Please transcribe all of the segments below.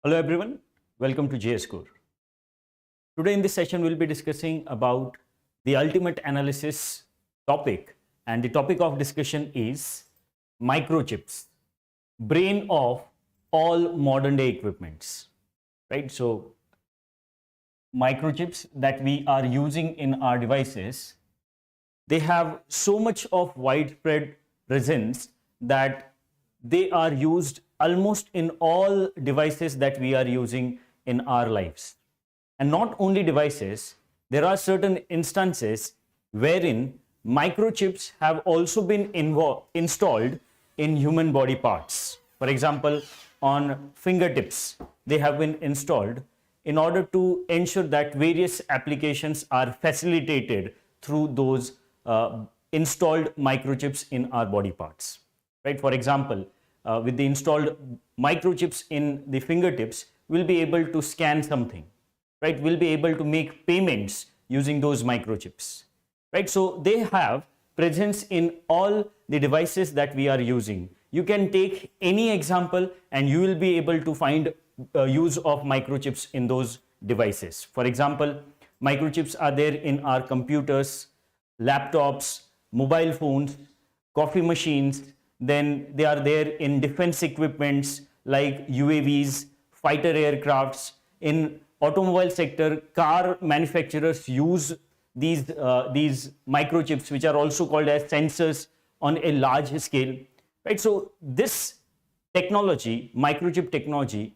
Hello everyone, welcome to JS Core. Today in this session we'll be discussing about the ultimate analysis topic, and the topic of discussion is microchips, brain of all modern day equipments, right? So microchips that we are using in our devices, they have so much of widespread presence that they are used almost in all devices that we are using in our lives. And not only devices, there are certain instances wherein microchips have also been installed in human body parts. For example, on fingertips, they have been installed in order to ensure that various applications are facilitated through those installed microchips in our body parts. Right? For example, with the installed microchips in the fingertips, we'll be able to scan something, right? We'll be able to make payments using those microchips, right? So they have presence in all the devices that we are using. You can take any example and you will be able to find use of microchips in those devices. For example, microchips are there in our computers, laptops, mobile phones, coffee machines. Then they are there in defense equipments like UAVs, fighter aircrafts. In automobile sector, car manufacturers use these microchips, which are also called as sensors, on a large scale, right? So this technology, microchip technology,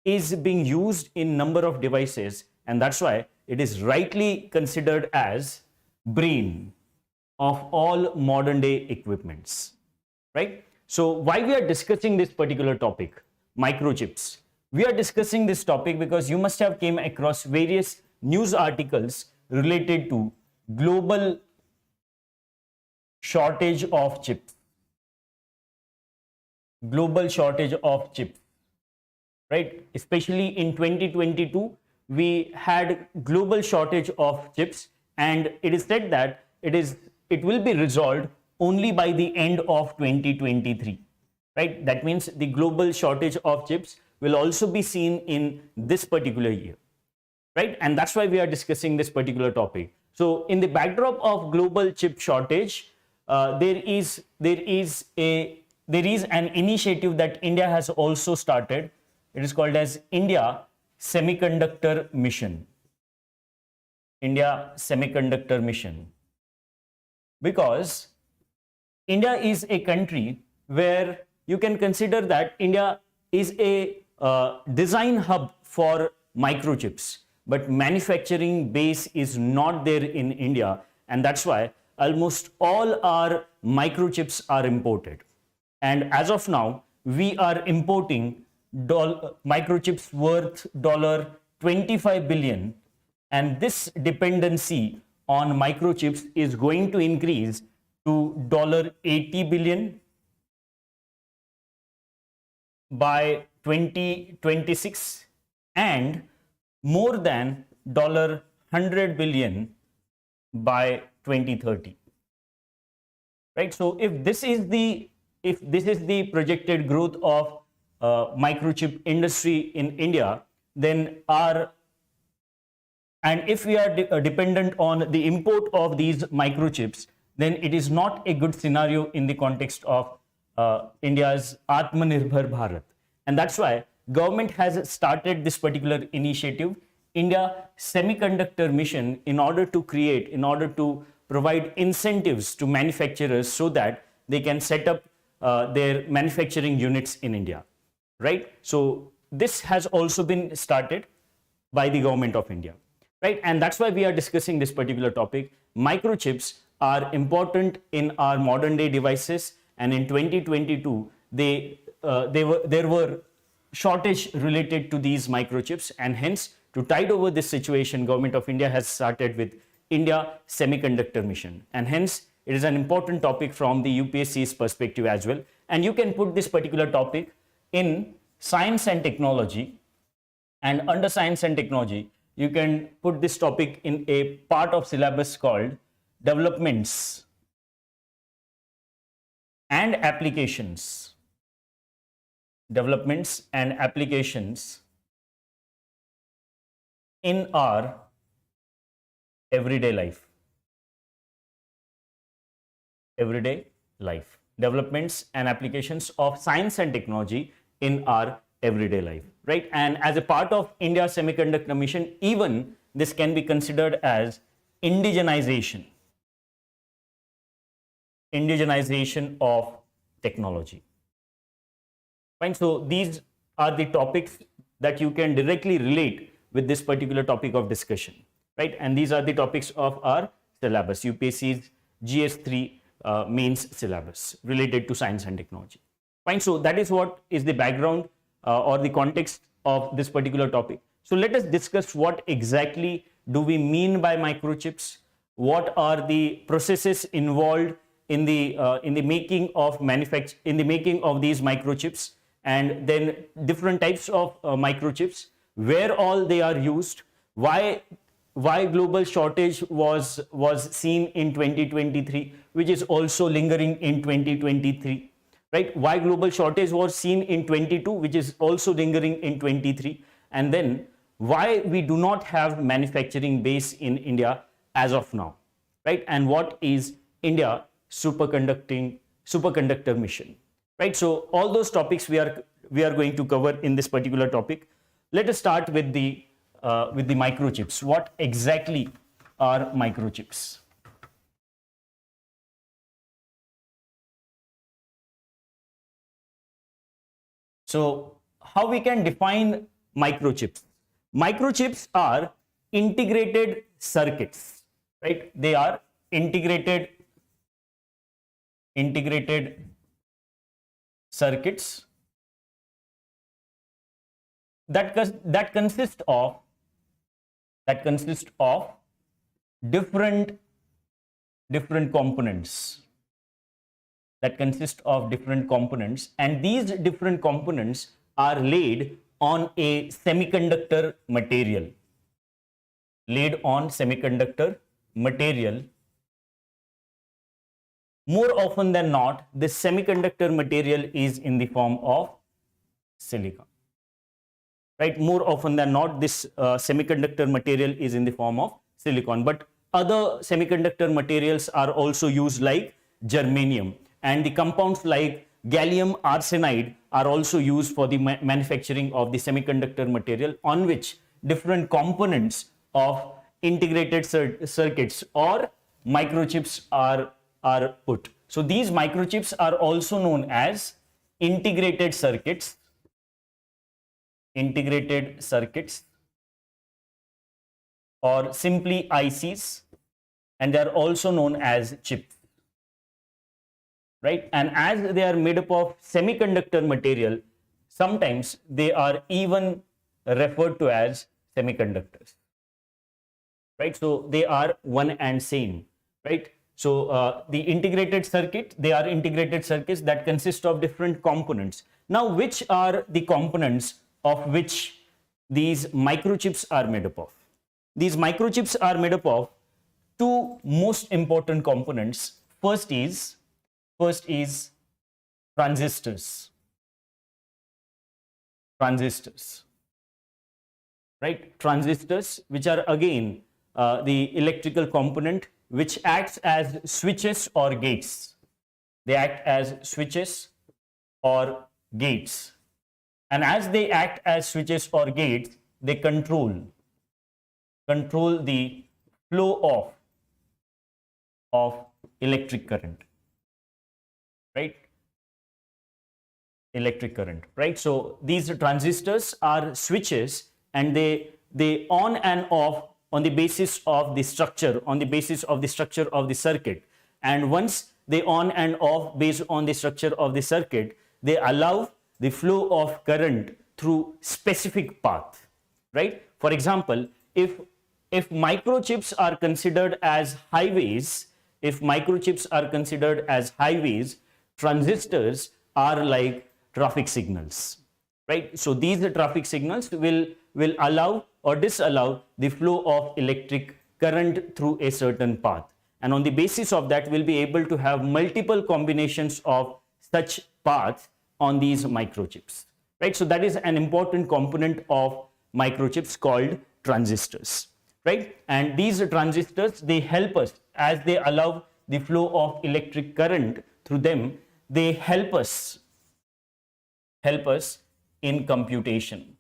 is being used in number of devices, and that's why it is rightly considered as brain of all modern day equipments. Right? So why we are discussing this particular topic, microchips? We are discussing this topic because you must have came across various news articles related to global shortage of chips. Global shortage of chips, right? Especially in 2022, we had global shortage of chips, and it is said that it will be resolved only by the end of 2023, right? That means the global shortage of chips will also be seen in this particular year, right? And that's why we are discussing this particular topic. So in the backdrop of global chip shortage, there is an initiative that India has also started. It is called as India Semiconductor Mission. India Semiconductor Mission. Because India is a country where you can consider that India is a design hub for microchips, but manufacturing base is not there in India, and that's why almost all our microchips are imported. And as of now, we are importing microchips worth $25 billion, and this dependency on microchips is going to increase to $80 billion by 2026 and more than $100 billion by 2030. Right? So if this is the projected growth of microchip industry in India, then if we are dependent on the import of these microchips, then it is not a good scenario in the context of India's Atmanirbhar Bharat. And that's why government has started this particular initiative, India Semiconductor Mission, in order to provide incentives to manufacturers so that they can set up their manufacturing units in India, right? So this has also been started by the government of India, right? And that's why we are discussing this particular topic. Microchips are important in our modern day devices, and in 2022 there were shortage related to these microchips, and hence to tide over this situation, government of India has started with India Semiconductor Mission, and hence it is an important topic from the UPSC's perspective as well. And you can put this particular topic in science and technology, and under science and technology you can put this topic in a part of syllabus called developments and applications. Developments and applications in our everyday life. Everyday life. Developments and applications of science and technology in our everyday life, right? And as a part of India's semiconductor mission, even this can be considered as indigenization of technology. Fine. So these are the topics that you can directly relate with this particular topic of discussion, right? And these are the topics of our syllabus, UPSC's GS3 mains syllabus related to science and technology. Fine. So that is what is the background or the context of this particular topic. So let us discuss what exactly do we mean by microchips, what are the processes involved in the making of these microchips, and then different types of microchips, where all they are used, why global shortage was seen in 2023, which is also lingering in 2023, right? Why global shortage was seen in 22, which is also lingering in 23, and then why we do not have manufacturing base in India as of now, right? And what is India superconductor mission, right? So all those topics we are going to cover in this particular topic. Let us start with the microchips. What exactly are microchips? So how we can define microchips? Microchips are integrated circuits, right? They are integrated circuits that consist of different components, and these different components are laid on a semiconductor material. More often than not, this semiconductor material is in the form of silicon, right? More often than not, this semiconductor material is in the form of silicon, but other semiconductor materials are also used, like germanium, and the compounds like gallium arsenide are also used for the manufacturing of the semiconductor material, on which different components of integrated circuits or microchips are put. So these microchips are also known as integrated circuits, or simply ICs, and they are also known as chips, right? And as they are made up of semiconductor material, sometimes they are even referred to as semiconductors, right? So they are one and same, right? So the integrated circuit, they are integrated circuits that consist of different components. Now, which are the components of which these microchips are made up of? These microchips are made up of two most important components. First is transistors, right? Transistors, which are again the electrical component, which acts as switches or gates. They act as switches or gates. And as they act as switches or gates, they control the flow of electric current, right? Right? So these transistors are switches, and they on and off on the basis of the structure, of the circuit. And once they on and off based on the structure of the circuit, they allow the flow of current through specific path, right? For example, if microchips are considered as highways, transistors are like traffic signals, right? So these traffic signals will allow or disallow the flow of electric current through a certain path. And on the basis of that, we'll be able to have multiple combinations of such paths on these microchips, right? So that is an important component of microchips called transistors, right? And these transistors, they help us, as they allow the flow of electric current through them, they help us in computation,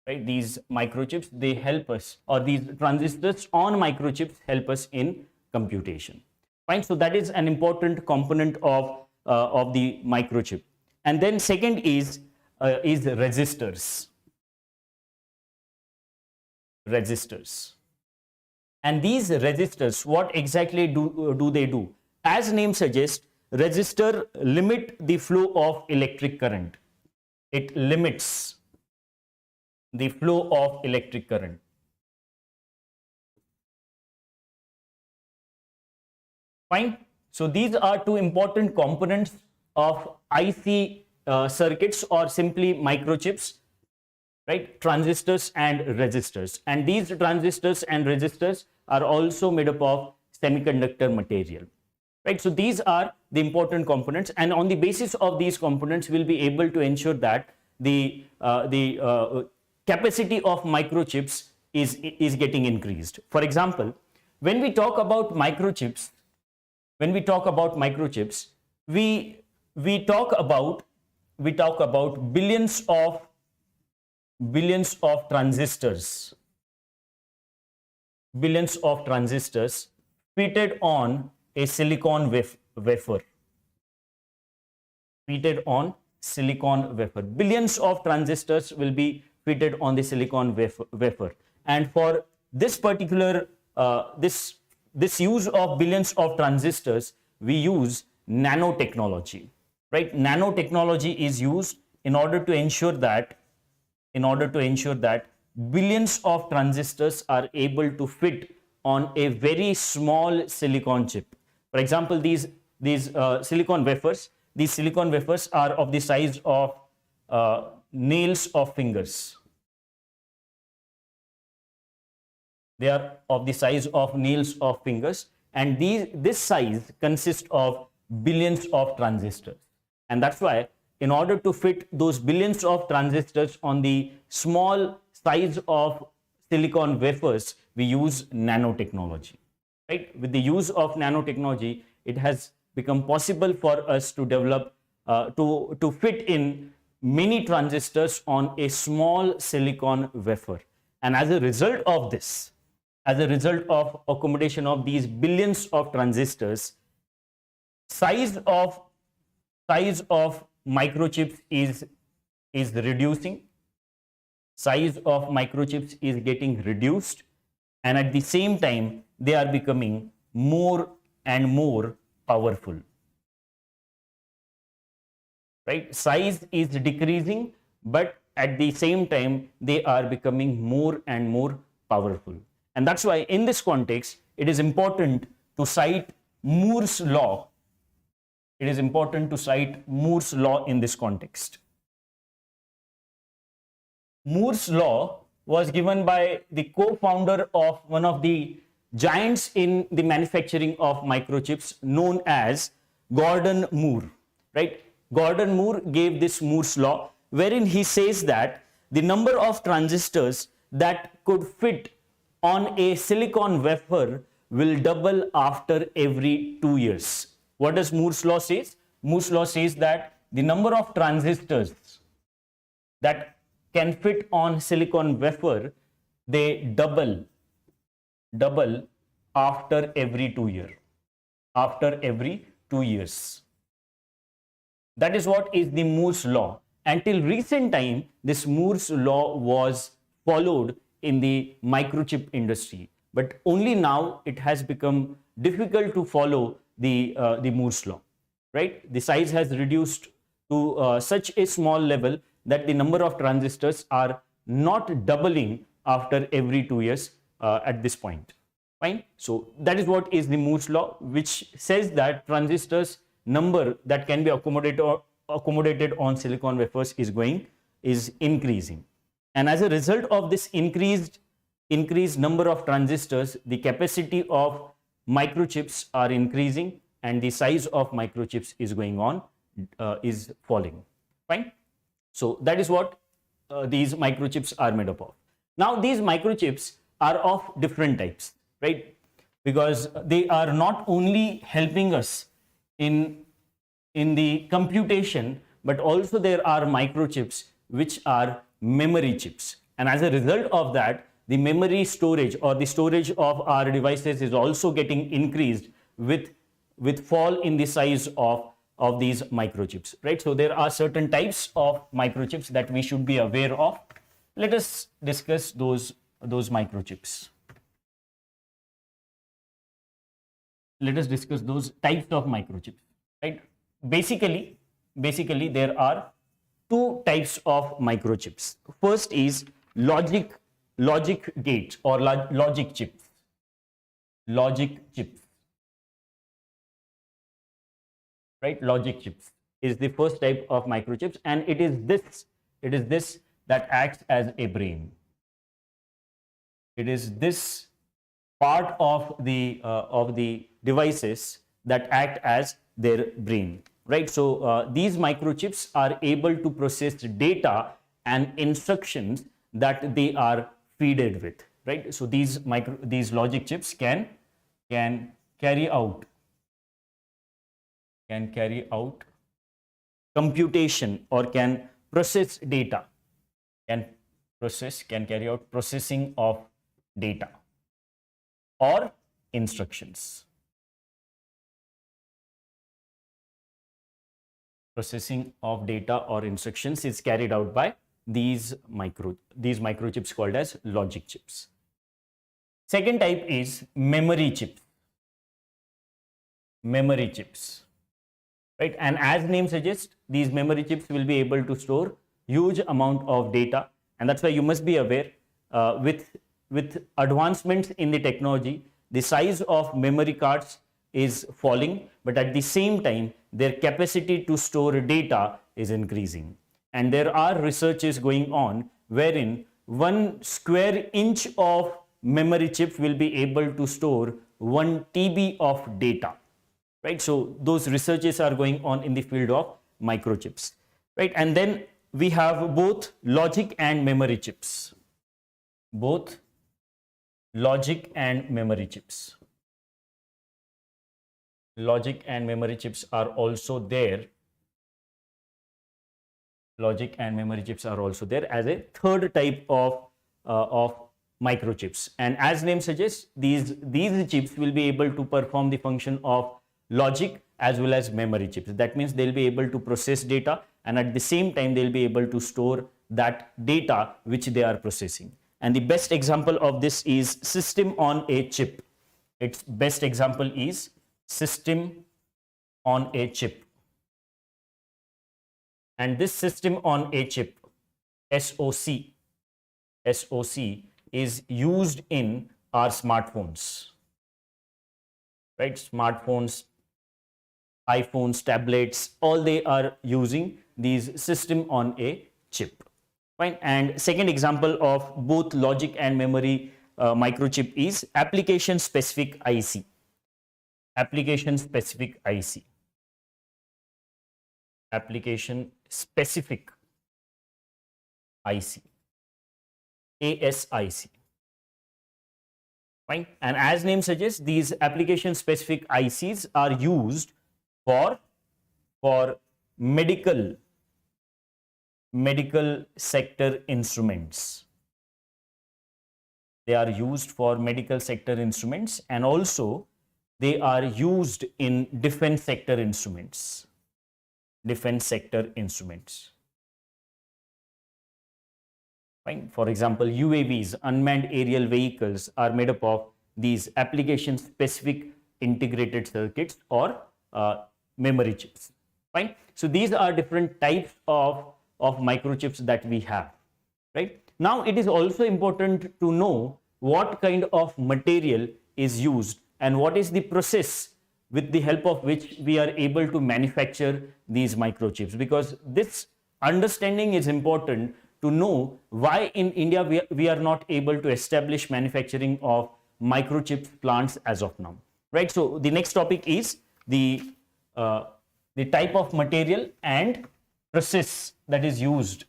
right? These microchips, they help us, or these transistors on microchips help us in computation. Fine. So that is an important component of the microchip. And then second is resistors. And these resistors, what exactly do they do? As name suggests, resistor limit the flow of electric current. It limits the flow of electric current. Fine. So these are two important components of IC circuits, or simply microchips, right? Transistors and resistors. And these transistors and resistors are also made up of semiconductor material, right? So these are the important components, and on the basis of these components, we'll be able to ensure that the capacity of microchips is getting increased. For example, when we talk about microchips, we talk about billions of transistors, fitted on a silicon wafer. Billions of transistors will be fitted on the silicon wafer. And for this particular this use of billions of transistors, we use nanotechnology, right? Nanotechnology is used in order to ensure that billions of transistors are able to fit on a very small silicon chip. For example, these silicon wafers are of the size of nails of fingers. They are of the size of nails of fingers, and this size consists of billions of transistors. And that's why, in order to fit those billions of transistors on the small size of silicon wafers, we use nanotechnology, right? With the use of nanotechnology, it has become possible for us to develop, to fit in many transistors on a small silicon wafer. And as a result of this, as a result of accommodation of these billions of transistors, size of microchips is reducing. Size of microchips is getting reduced, and at the same time, they are becoming more and more powerful. Right? Size is decreasing, but at the same time, they are becoming more and more powerful. And that's why, in this context, it is important to cite Moore's law. It is important to cite Moore's law in this context. Moore's law was given by the co-founder of one of the giants in the manufacturing of microchips, known as Gordon Moore, right? Gordon Moore gave this Moore's law, wherein he says that the number of transistors that could fit on a silicon wafer will double after every 2 years. What does Moore's law say? Moore's law says that the number of transistors that can fit on silicon wafer, they double after every 2 years. After every 2 years. That is what is the Moore's law. Until recent time, this Moore's law was followed in the microchip industry, but only now it has become difficult to follow the Moore's law, right? The size has reduced to such a small level that the number of transistors are not doubling after every 2 years at this point. Fine. So that is what is the Moore's law, which says that transistors number that can be accommodated on silicon wafers is increasing. And as a result of this increased number of transistors, the capacity of microchips are increasing, and the size of microchips is falling. Fine. So that is what these microchips are made up of. Now these microchips are of different types, right? Because they are not only helping us in the computation, but also there are microchips which are memory chips. And as a result of that, the memory storage or the storage of our devices is also getting increased with fall in the size of these microchips, right? So there are certain types of microchips that we should be aware of. Let us discuss those microchips. Let us discuss those types of microchips, right? Basically there are two types of microchips. First is logic gates or logic chips. Right? Logic chips is the first type of microchips, and it is this that acts as a brain. It is this part of the devices that act as their brain, right? So these microchips are able to process data and instructions that they are fed with, right? So these logic chips can carry out computation or can process data, can carry out processing of data or instructions. Processing of data or instructions is carried out by these microchips called as logic chips. Second type is memory chips. Right? And as name suggests, these memory chips will be able to store huge amount of data, and that's why you must be aware with advancements in the technology, the size of memory cards is falling, but at the same time their capacity to store data is increasing. And there are researches going on wherein 1 square inch of memory chip will be able to store 1 TB of data. Right? So those researches are going on in the field of microchips, right? And then we have both logic and memory chips. Both logic and memory chips. Logic and memory chips are also there. Logic and memory chips are also there as a third type of microchips. And as name suggests, these chips will be able to perform the function of logic as well as memory chips. That means they'll be able to process data, and at the same time they'll be able to store that data which they are processing. And the best example of this is system on a chip. Its best example is system on a chip. And this system on a chip, SoC is used in our smartphones, right? Smartphones, iPhones, tablets, all they are using these system on a chip. Fine. And second example of both logic and memory microchip is application specific IC. Application specific IC. Application specific IC. ASIC. Fine. And as name suggests, these application specific ICs are used for medical sector instruments. They are used for medical sector instruments, and also they are used in defense sector instruments. Defense sector instruments. Fine. For example, UAVs, unmanned aerial vehicles, are made up of these application specific integrated circuits or memory chips. Fine. So these are different types of microchips that we have, right? Now it is also important to know what kind of material is used and what is the process with the help of which we are able to manufacture these microchips, because this understanding is important to know why in India we are not able to establish manufacturing of microchip plants as of now, right? So the next topic is the type of material and process that is used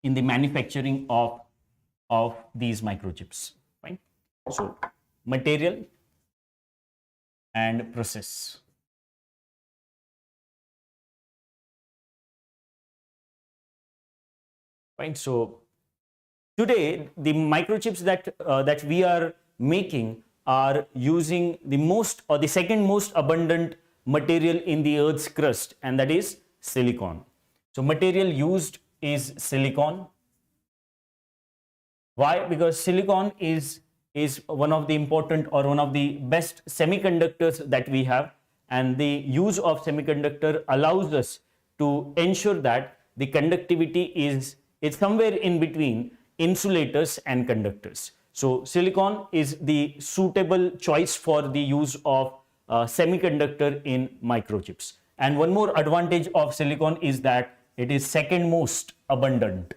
in the manufacturing of these microchips. Fine. So material and process. Fine. So today the microchips that we are making are using the most or the second most abundant material in the Earth's crust, and that is silicon. So material used is silicon. Why? Because silicon is one of the important or one of the best semiconductors that we have, and the use of semiconductor allows us to ensure that the conductivity is somewhere in between insulators and conductors. So silicon is the suitable choice for the use of semiconductor in microchips. And one more advantage of silicon is that it is second most abundant.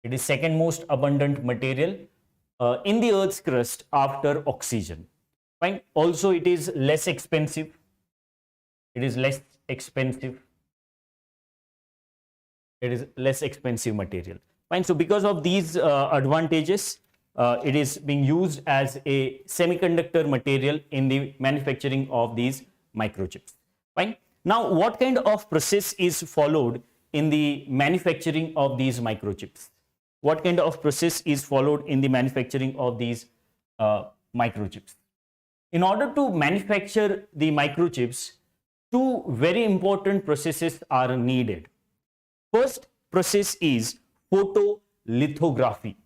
It is second most abundant material in the Earth's crust after oxygen. Fine. Also, it is less expensive. It is less expensive. It is less expensive material. Fine. So because of these advantages, it is being used as a semiconductor material in the manufacturing of these microchips. Fine. Now, what kind of process is followed in the manufacturing of these microchips? What kind of process is followed in the manufacturing of these microchips? In order to manufacture the microchips, two very important processes are needed. First process is photolithography.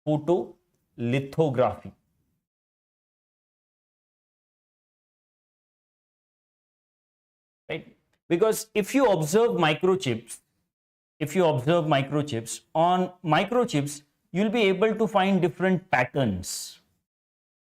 Photolithography. Right? Because if you observe microchips, on microchips, you'll be able to find different patterns,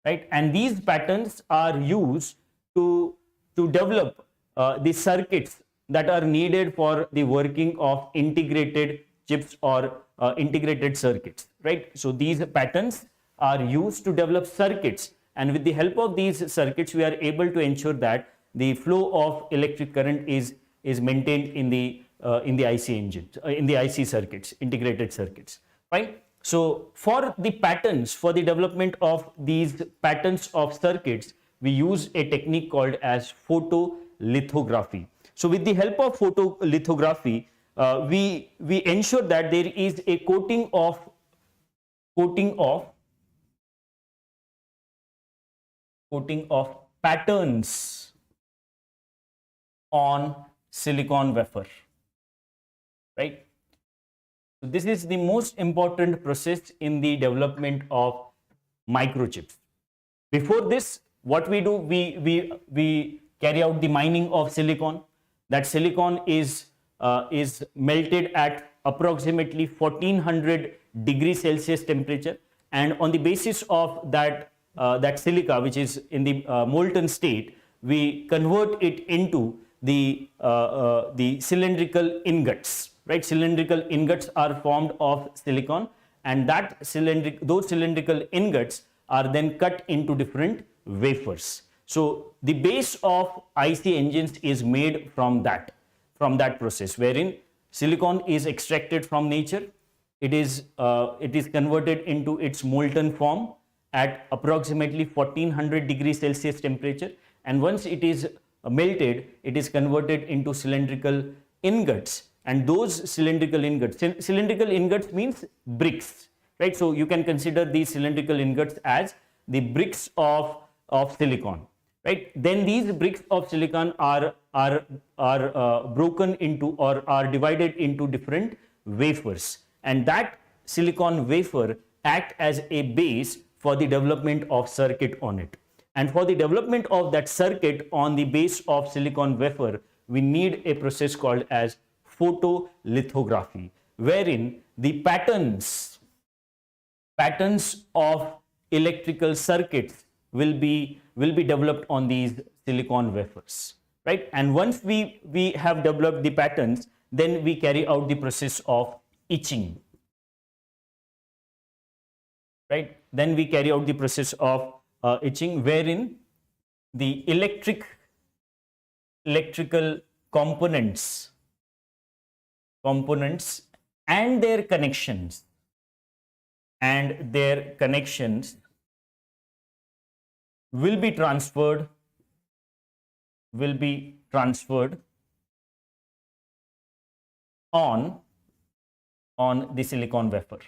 right? And these patterns are used to develop the circuits that are needed for the working of integrated chips or integrated circuits, right? So these patterns are used to develop circuits, and with the help of these circuits, we are able to ensure that the flow of electric current is maintained in the IC engines, in the IC circuits, integrated circuits, right? So for the patterns, for the development of these patterns of circuits, we use a technique called as photolithography. So with the help of photolithography, we ensure that there is a coating of patterns on silicon wafer, right? So this is the most important process in the development of microchips. Before this, what we do, we carry out the mining of silicon. That silicon is melted at approximately 1400 degrees Celsius temperature, and on the basis of that silica, which is in the molten state, we convert it into the cylindrical ingots, right? Cylindrical ingots are formed of silicon, and those cylindrical ingots are then cut into different wafers. So the base of IC engines is made from that process, wherein silicon is extracted from nature. It is converted into its molten form at approximately 1400 degrees Celsius temperature, and once it is melted, it is converted into cylindrical ingots, and those cylindrical ingots means bricks, right? So you can consider these cylindrical ingots as the bricks of silicon, right? Then these bricks of silicon are broken into or are divided into different wafers, and that silicon wafer act as a base for the development of circuit on it. And for the development of that circuit on the base of silicon wafer, we need a process called as photolithography, wherein the patterns of electrical circuits will be developed on these silicon wafers, right? And once we have developed the patterns, then we carry out the process of etching, right? Then we carry out the process of etching, wherein the electrical components components and their connections will be transferred on the silicon wafer,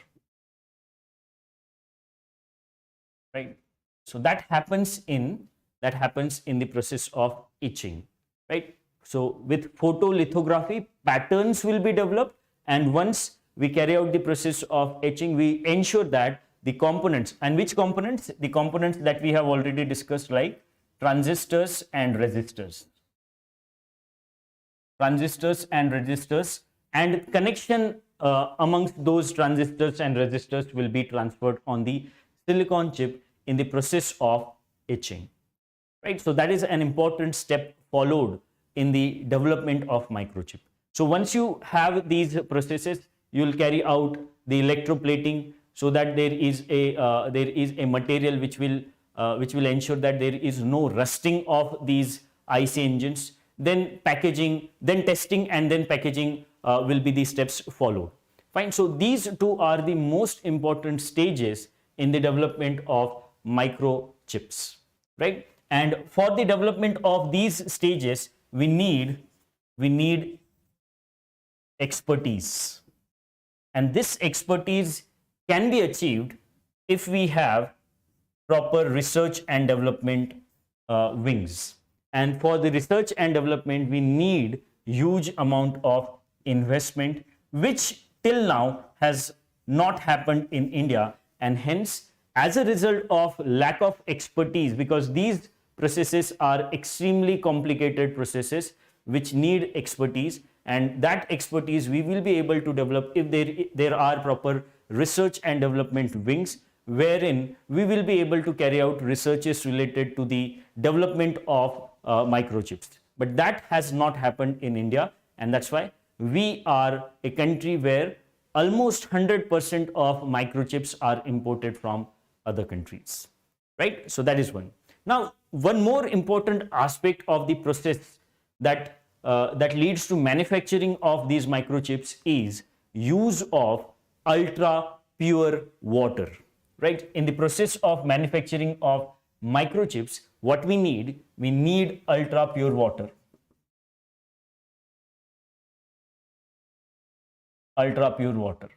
right? So that happens in the process of etching, right? So with photolithography, patterns will be developed, and once we carry out the process of etching, we ensure that the components, and which components? The components that we have already discussed, like transistors and resistors. And connection amongst those transistors and resistors will be transferred on the silicon chip in the process of etching, right? So that is an important step followed in the development of microchip. So once you have these processes, you will carry out the electroplating, so that there is a material which will ensure that there is no rusting of these IC engines. Then packaging, then testing, and then packaging will be the steps followed. Fine. So these two are the most important stages in the development of microchips, right? And for the development of these stages, we need expertise, and this expertise can be achieved if we have proper research and development wings. And for the research and development, we need huge amount of investment, which till now has not happened in India. And hence, as a result of lack of expertise, because these processes are extremely complicated processes which need expertise, and that expertise we will be able to develop if there are proper research and development wings, wherein we will be able to carry out researches related to the development of microchips. But that has not happened in India, and that's why we are a country where almost 100% of microchips are imported from other countries, right? So that is one. Now, one more important aspect of the process that leads to manufacturing of these microchips is use of ultra pure water, right? In the process of manufacturing of microchips, what we need ultra pure water. Ultra pure water.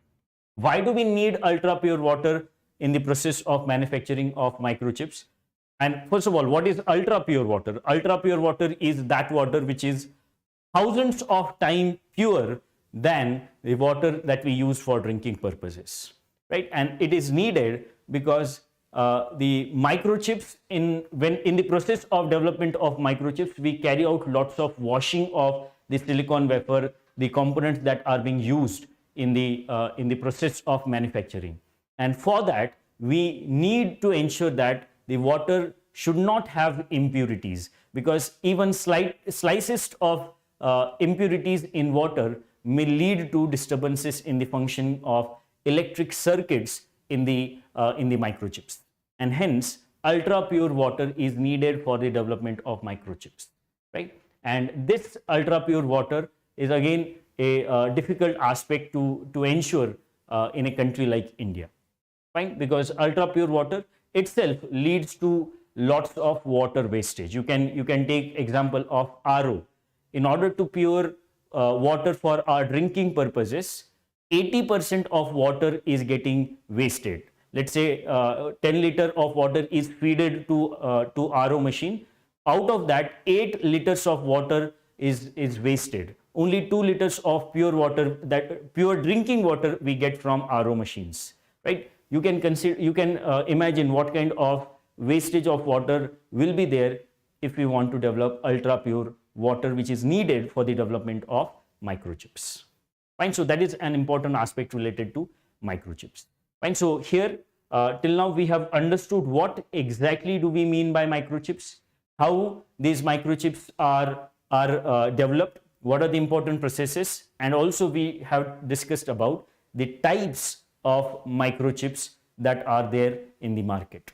Why do we need ultra pure water in the process of manufacturing of microchips? And first of all, what is ultra pure water? Ultra pure water is that water which is thousands of times pure than the water that we use for drinking purposes, right? And it is needed because the microchips, in the process of development of microchips, we carry out lots of washing of the silicon wafer, the components that are being used in the process of manufacturing. And for that, we need to ensure that the water should not have impurities, because even slightest of impurities in water may lead to disturbances in the function of electric circuits in the microchips. And hence, ultra pure water is needed for the development of microchips, right? And this ultra pure water is again a difficult aspect to ensure in a country like India, fine? Because ultra pure water itself leads to lots of water wastage. You can take example of RO. In order to pure water for our drinking purposes, 80% of water is getting wasted. Let's say 10 liter of water is fed to RO machine. Out of that, 8 liters of water is wasted. Only 2 liters of pure water, that pure drinking water, we get from RO machines, right? You can imagine what kind of wastage of water will be there if we want to develop ultra pure water, which is needed for the development of microchips. Fine. So that is an important aspect related to microchips. Fine. So here till now we have understood what exactly do we mean by microchips, how these microchips are developed, what are the important processes, and also we have discussed about the types of microchips that are there in the market.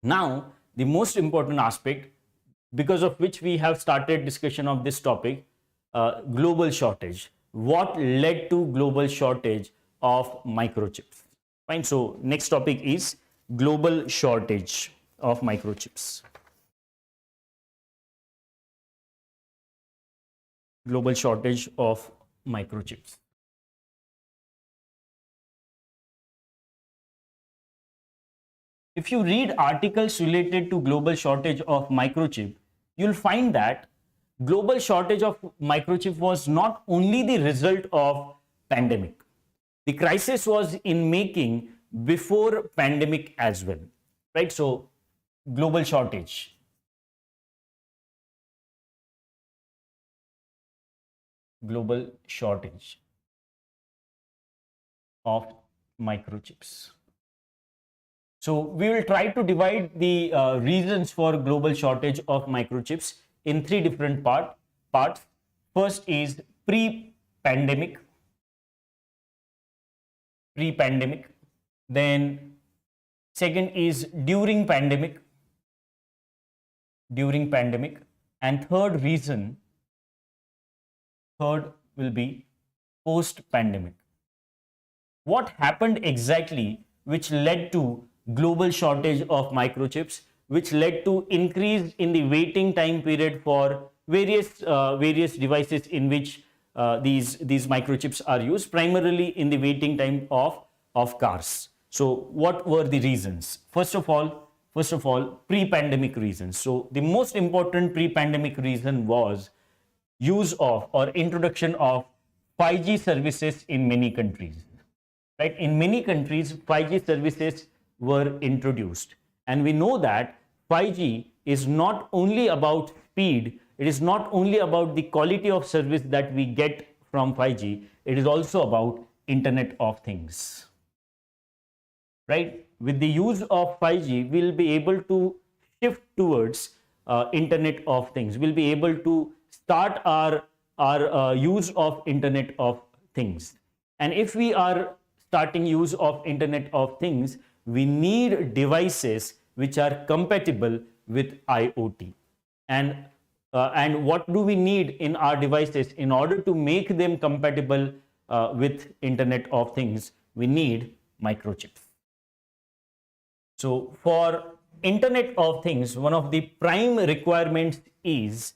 Now, the most important aspect, because of which we have started discussion of this topic, global shortage. what led to global shortage of microchips. Fine. So next topic is global shortage of microchips. Global shortage of microchips. If you read articles related to global shortage of microchip, you'll find that global shortage of microchip was not only the result of pandemic. The crisis was in making before pandemic as well, right? So global shortage. Global shortage of microchips. So we will try to divide the reasons for global shortage of microchips in three different parts. First is pre-pandemic. Then second is during pandemic. And third will be post-pandemic. What happened exactly which led to global shortage of microchips, which led to increase in the waiting time period for various devices in which these microchips are used, primarily in the waiting time of cars. So what were the reasons? First of all, pre-pandemic reasons. So the most important pre-pandemic reason was use of or introduction of 5G services in many countries. Right? In many countries, 5G services were introduced. And we know that 5G is not only about speed, it is not only about the quality of service that we get from 5G, it is also about Internet of Things. Right? With the use of 5G, we'll be able to shift towards Internet of Things. We'll be able to start our use of Internet of Things. And if we are starting use of Internet of Things, we need devices which are compatible with IoT. And what do we need in our devices in order to make them compatible with Internet of Things? We need microchips. So for Internet of Things, one of the prime requirements is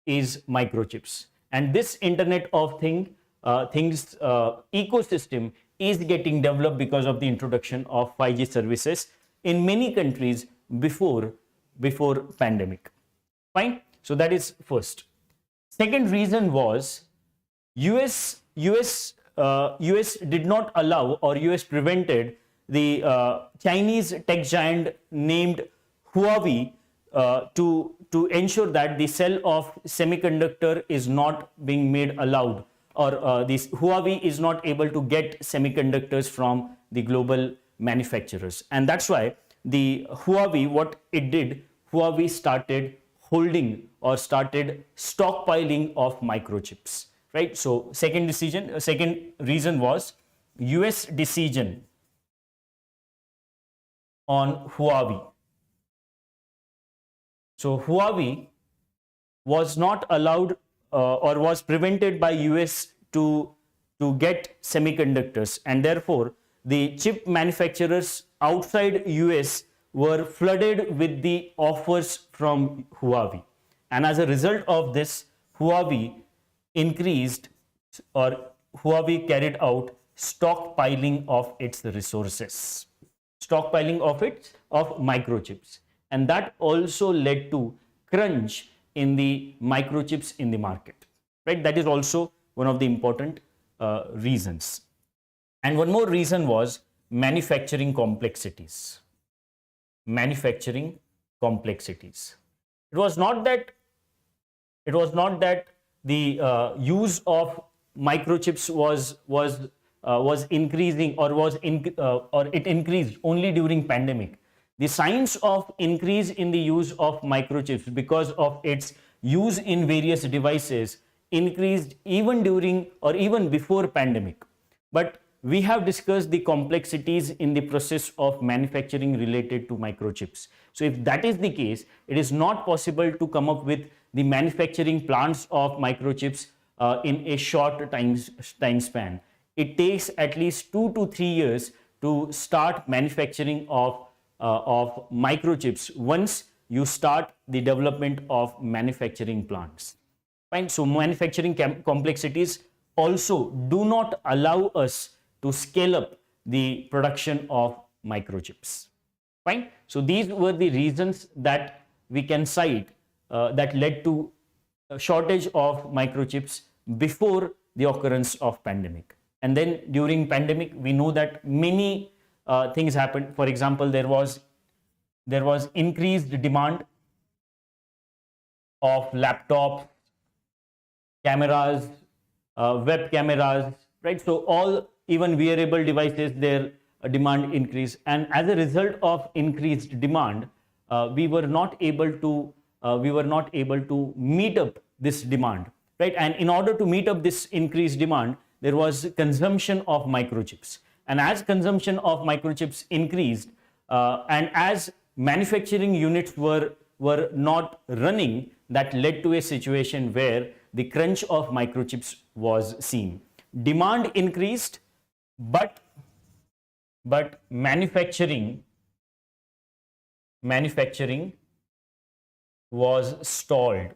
microchips. And this Internet of Things ecosystem is getting developed because of the introduction of 5G services in many countries before pandemic. Fine. So that is first. Second reason was US did not allow, or US prevented the Chinese tech giant named Huawei to ensure that the sale of semiconductor is not being made allowed, or this Huawei is not able to get semiconductors from the global manufacturers. And that's why the Huawei, what it did, Huawei started holding or started stockpiling of microchips, right? So second reason was US decision on Huawei. So Huawei was not allowed or was prevented by US to get semiconductors, and therefore the chip manufacturers outside US were flooded with the offers from Huawei. And as a result of this, Huawei carried out stockpiling of its resources, stockpiling of microchips. And that also led to crunch in the microchips in the market, right? That is also one of the important reasons. And one more reason was manufacturing complexities. It was not that the use of microchips was increasing or it increased only during pandemic. The signs of increase in the use of microchips because of its use in various devices increased even during or even before pandemic. But we have discussed the complexities in the process of manufacturing related to microchips. So if that is the case, it is not possible to come up with the manufacturing plants of microchips in a short time span. It takes at least 2 to 3 years to start manufacturing of microchips once you start the development of manufacturing plants. Fine. So manufacturing complexities also do not allow us to scale up the production of microchips. Fine. So these were the reasons that we can cite that led to a shortage of microchips before the occurrence of pandemic. And then during pandemic, we know that many things happened. For example, there was increased demand of laptops, cameras, web cameras, right? So all, even wearable devices, their demand increased, and as a result of increased demand, we were not able to meet up this demand, right? And in order to meet up this increased demand, there was consumption of microchips, and as consumption of microchips increased, and as manufacturing units were not running, that led to a situation where the crunch of microchips was seen. Demand increased, but manufacturing was stalled,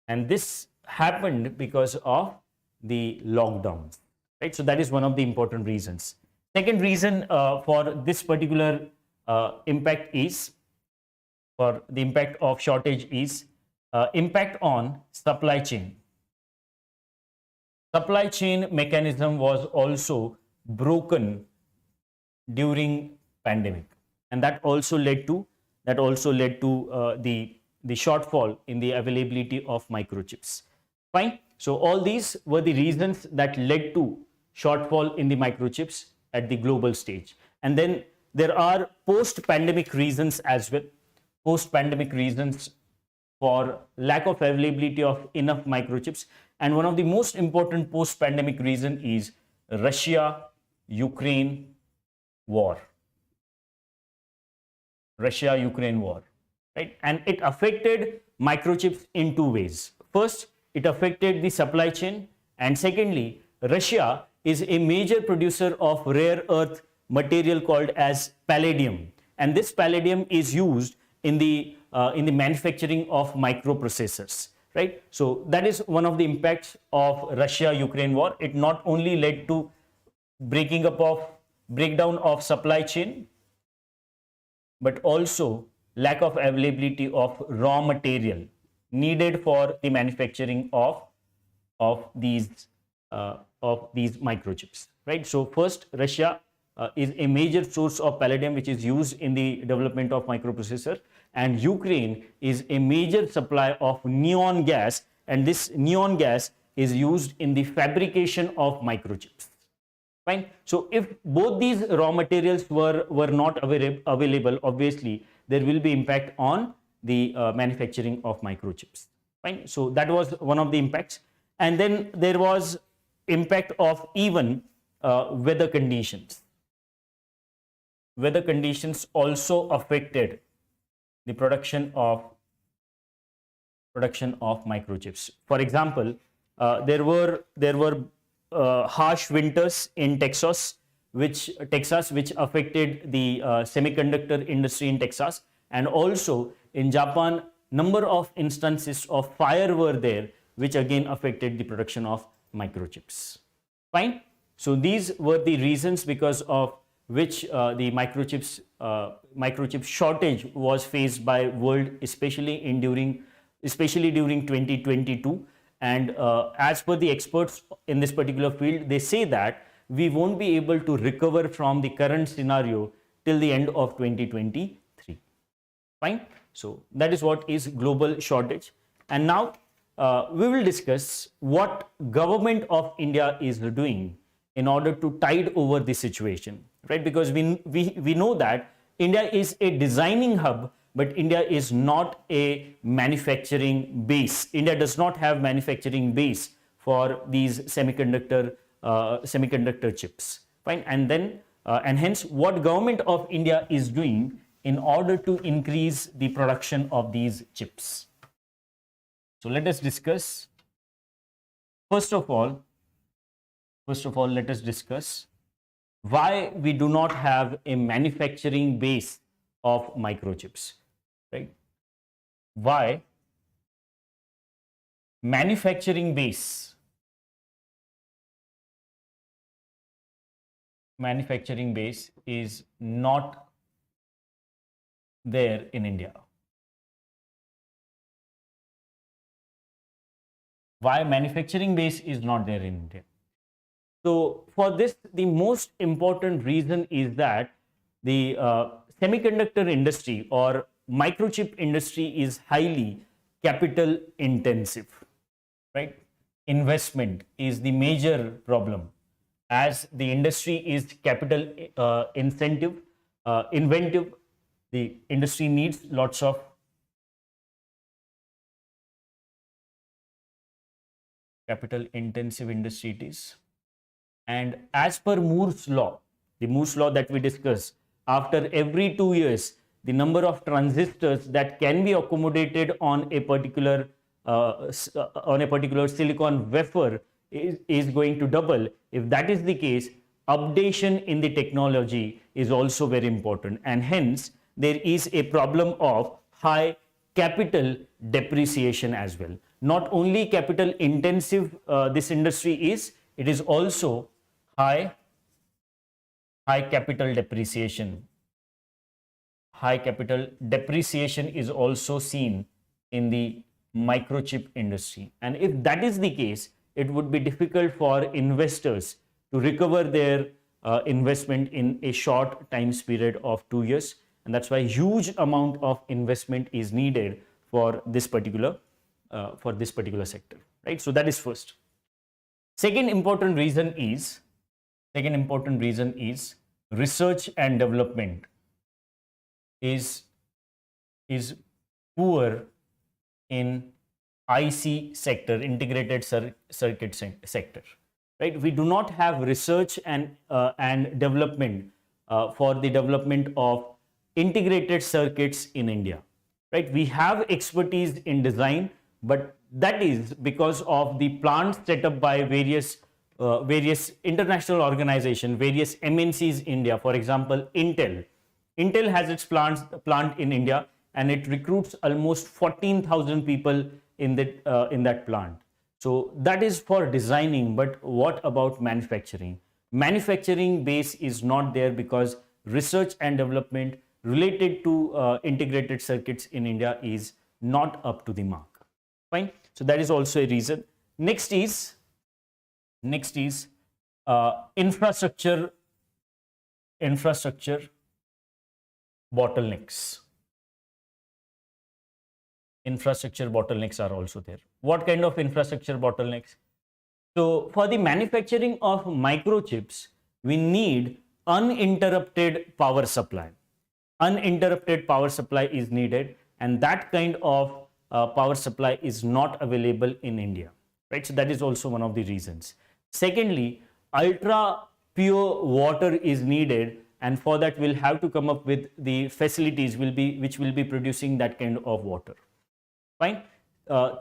and this happened because of the lockdowns, right? So that is one of the important reasons. Second reason for this particular impact is, for the impact of shortage is impact on supply chain. Supply chain mechanism was also broken during pandemic, and that also led to the shortfall in the availability of microchips. Fine. So all these were the reasons that led to shortfall in the microchips at the global stage. And then there are post-pandemic reasons as well. Post-pandemic reasons for lack of availability of enough microchips. And one of the most important post-pandemic reason is Russia-Ukraine war. Russia-Ukraine war, right? And it affected microchips in two ways. First, it affected the supply chain, and secondly, Russia is a major producer of rare earth material called as palladium, and this palladium is used in the manufacturing of microprocessors, right? So that is one of the impacts of Russia-Ukraine war. It not only led to breakdown of supply chain, but also lack of availability of raw material needed for the manufacturing of these microchips, right? So first, Russia is a major source of palladium which is used in the development of microprocessor, and Ukraine is a major supply of neon gas, and this neon gas is used in the fabrication of microchips. Fine. So if both these raw materials were not available, obviously there will be impact on the manufacturing of microchips. Fine. So that was one of the impacts. And then there was impact of even weather conditions. Weather conditions also affected the production of microchips. For example, there were harsh winters in Texas, which affected the semiconductor industry in Texas, and also in Japan, number of instances of fire were there, which again affected the production of microchips. Fine. So these were the reasons because of which the microchip shortage was faced by world, especially during 2022. And as per the experts in this particular field, they say that we won't be able to recover from the current scenario till the end of 2023. Fine. So that is what is global shortage. And now we will discuss what government of India is doing in order to tide over the situation, right? Because we know that India is a designing hub, but India is not a manufacturing base. India does not have manufacturing base for these semiconductor chips. Fine. And then and hence what government of India is doing in order to increase the production of these chips. So let us discuss first of all, let us discuss why we do not have a manufacturing base of microchips, right? Why manufacturing base is not there in India. Why manufacturing base is not there in India? So for this, the most important reason is that the semiconductor industry or microchip industry is highly capital intensive, right? Investment is the major problem, as the industry is capital inventive. The industry needs lots of capital intensive industry it is. And as per Moore's law, the Moore's law that we discussed, after every 2 years, the number of transistors that can be accommodated on a particular silicon wafer is going to double. If that is the case, updation in the technology is also very important, and hence there is a problem of high capital depreciation as well. Not only capital intensive this industry is, it is also high capital depreciation. High capital depreciation is also seen in the microchip industry, and if that is the case, it would be difficult for investors to recover their investment in a short time period of 2 years, and that's why huge amount of investment is needed for this particular sector, right? So that is first. Second important reason is research and development is poor in IC sector, integrated circuit sector, right? We do not have research and development for the development of integrated circuits in India, right? We have expertise in design, but that is because of the plants set up by various international organizations, various MNCs in India. For example, Intel has its plant in India, and it recruits almost 14,000 people in that plant. So that is for designing, but what about manufacturing? Manufacturing base is not there because research and development related to integrated circuits in India is not up to the mark. Fine. So that is also a reason. Next is infrastructure bottlenecks. Infrastructure bottlenecks are also there. What kind of infrastructure bottlenecks? So for the manufacturing of microchips, we need uninterrupted power supply. Uninterrupted power supply is needed, and that kind of power supply is not available in India, right? So that is also one of the reasons. Secondly, ultra pure water is needed, and for that we'll have to come up with the facilities which will be producing that kind of water. Fine.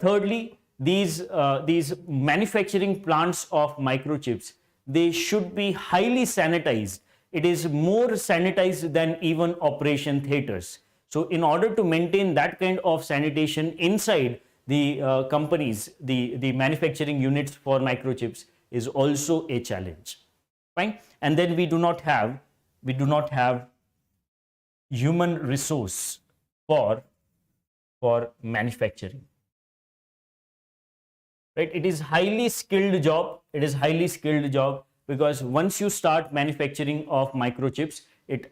Thirdly, these manufacturing plants of microchips, they should be highly sanitized. It is more sanitized than even operation theaters. So in order to maintain that kind of sanitation inside the companies, the manufacturing units for microchips is also a challenge. Fine. And then we do not have human resource for manufacturing, right? It is highly skilled job. Because once you start manufacturing of microchips, it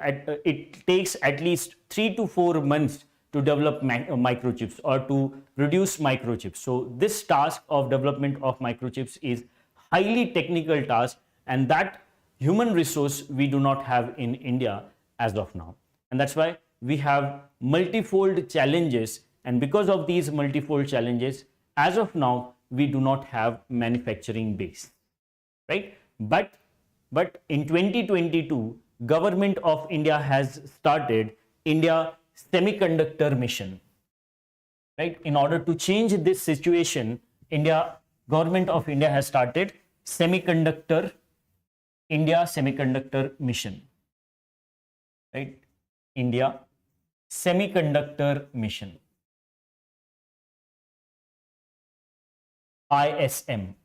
takes at least 3 to 4 months to develop microchips or to produce microchips. So this task of development of microchips is highly technical task, and that human resource we do not have in India as of now, and that's why we have multifold challenges. And because of these multifold challenges, as of now, we do not have manufacturing base, right? But in 2022, Government of India has started India Semiconductor Mission, right? In order to change this situation, India Government of India has started India Semiconductor Mission, right? India Semiconductor Mission, ISM.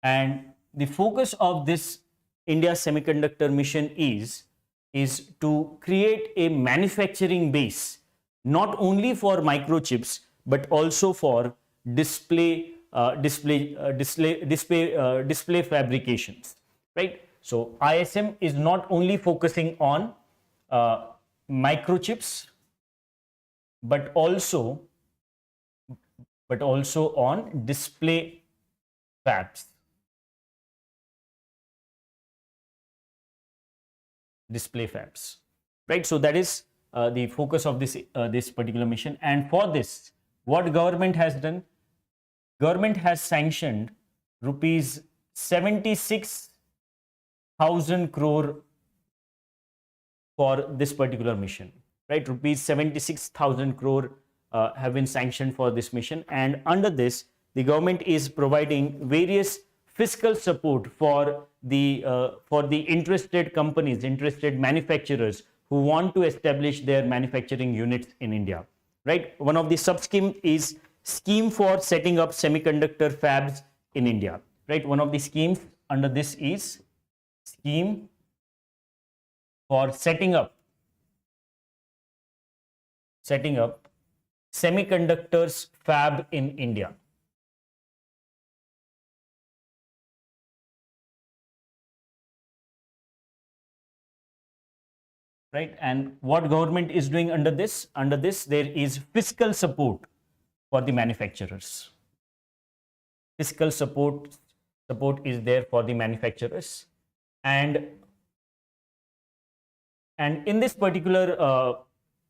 And the focus of this India Semiconductor Mission is to create a manufacturing base, not only for microchips, but also for display fabrications, right? So ISM is not only focusing on microchips, but also on display fabs. Right? So that is the focus of this particular mission. And for this, what government has done? Government has sanctioned rupees 76,000 crore for this particular mission, right? Rupees 76,000 crore have been sanctioned for this mission, and under this, the government is providing various fiscal support for the interested companies, interested manufacturers who want to establish their manufacturing units in India, right? One of the sub-scheme is scheme for setting up semiconductor fabs in India, right? One of the schemes under this is scheme for setting up semiconductors fab in India. Right? And what government is doing under this? Under this, there is fiscal support for the manufacturers. Fiscal support is there for the manufacturers, and in this particular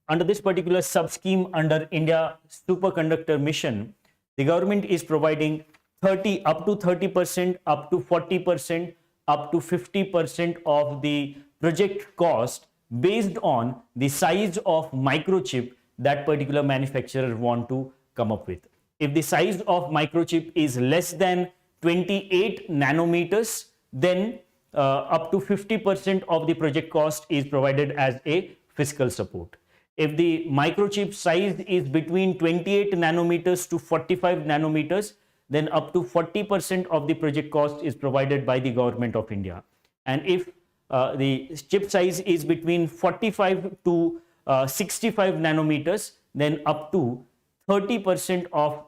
under this particular sub scheme under India Superconductor Mission, the government is providing up to 30%, up to 40%, up to 50% of the project cost based on the size of microchip that particular manufacturer want to come up with. If the size of microchip is less than 28 nanometers, then up to 50% of the project cost is provided as a fiscal support. If the microchip size is between 28 nanometers to 45 nanometers, then up to 40% of the project cost is provided by the government of India. And if the chip size is between 45 to 65 nanometers, then up to 30% of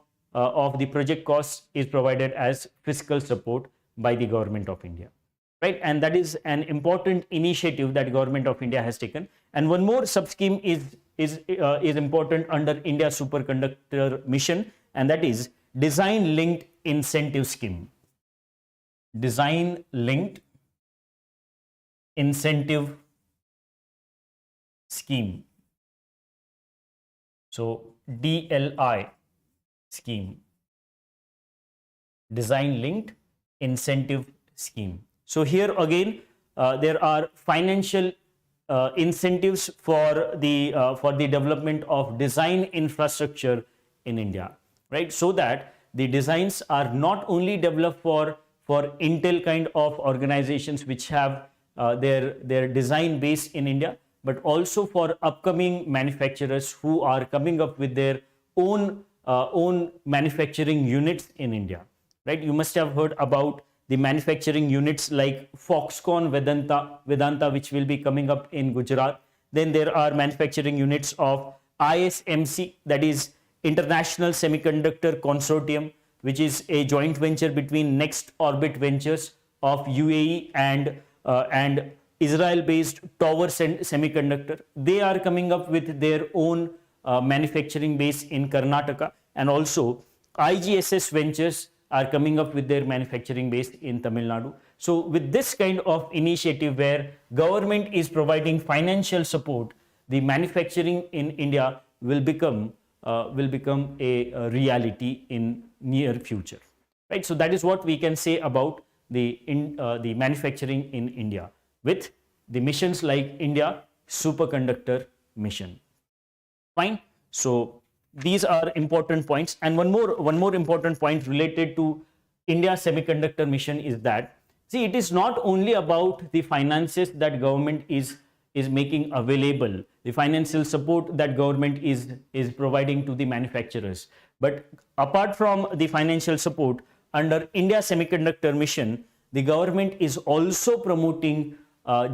the project cost is provided as fiscal support by the government of India, right? And that is an important initiative that government of India has taken. And one more sub scheme is important under India Superconductor Mission, and that is design linked incentive scheme. Design linked incentive scheme. So DLI scheme, design linked incentive scheme. So here again there are financial incentives for the development of design infrastructure in India, right? So that the designs are not only developed for Intel kind of organizations which have their design base in India, but also for upcoming manufacturers who are coming up with their own manufacturing units in India, right? You must have heard about the manufacturing units like Foxconn Vedanta, which will be coming up in Gujarat. Then there are manufacturing units of ISMC, that is International Semiconductor Consortium, which is a joint venture between Next Orbit Ventures of UAE and Israel-based Tower Semiconductor. They are coming up with their own manufacturing base in Karnataka, and also IGSS Ventures are coming up with their manufacturing base in Tamil Nadu. So with this kind of initiative where government is providing financial support, the manufacturing in India will become a reality in near future, right? So that is what we can say about the manufacturing in India with the missions like India Superconductor Mission. Fine. So these are important points. And one more important point related to India semiconductor mission is that, see, it is not only about the finances that government is making available, the financial support that government is providing to the manufacturers, but apart from the financial support, under India semiconductor mission, the government is also promoting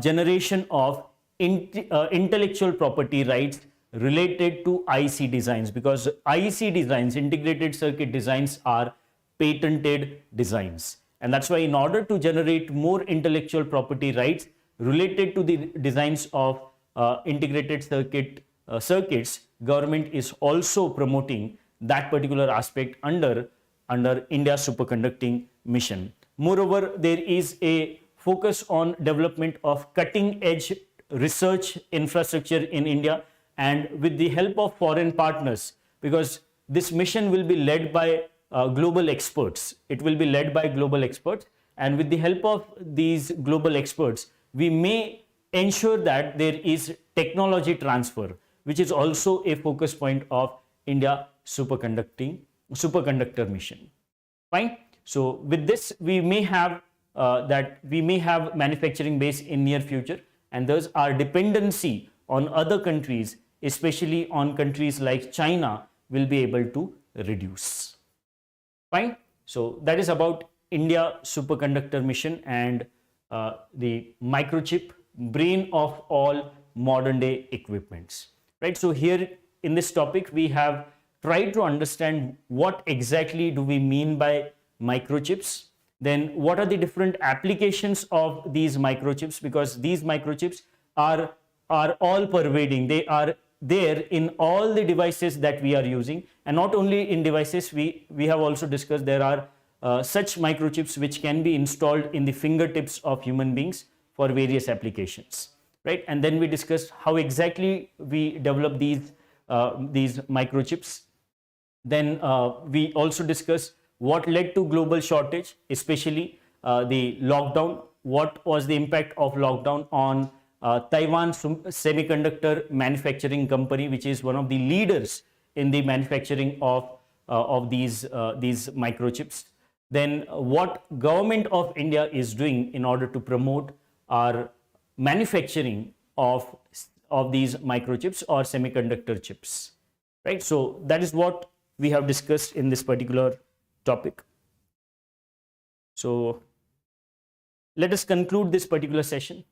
generation of intellectual property rights related to IC designs, because IC designs, integrated circuit designs, are patented designs. And that's why, in order to generate more intellectual property rights related to the designs of integrated circuits, government is also promoting that particular aspect under India superconducting mission. Moreover, there is a focus on development of cutting edge research infrastructure in India, and with the help of foreign partners, because this mission will be led by global experts. It will be led by global experts, and with the help of these global experts, we may ensure that there is technology transfer, which is also a focus point of India superconductor mission. Fine. So with this, we may have manufacturing base in near future, and thus our dependency on other countries, especially on countries like China, will be able to reduce. Fine. So that is about India superconductor mission and the microchip, brain of all modern day equipments. Right. So here in this topic, we have tried to understand what exactly do we mean by microchips. Then what are the different applications of these microchips, because these microchips are all pervading. They are there in all the devices that we are using, and not only in devices, we have also discussed there are such microchips which can be installed in the fingertips of human beings for various applications, right? And then we discussed how exactly we develop these microchips. Then we also discussed what led to global shortage, especially the lockdown. What was the impact of lockdown on Taiwan Semiconductor Manufacturing Company, which is one of the leaders in the manufacturing of these microchips. Then what government of India is doing in order to promote our manufacturing of these microchips or semiconductor chips, right? So that is what we have discussed in this particular topic. So let us conclude this particular session.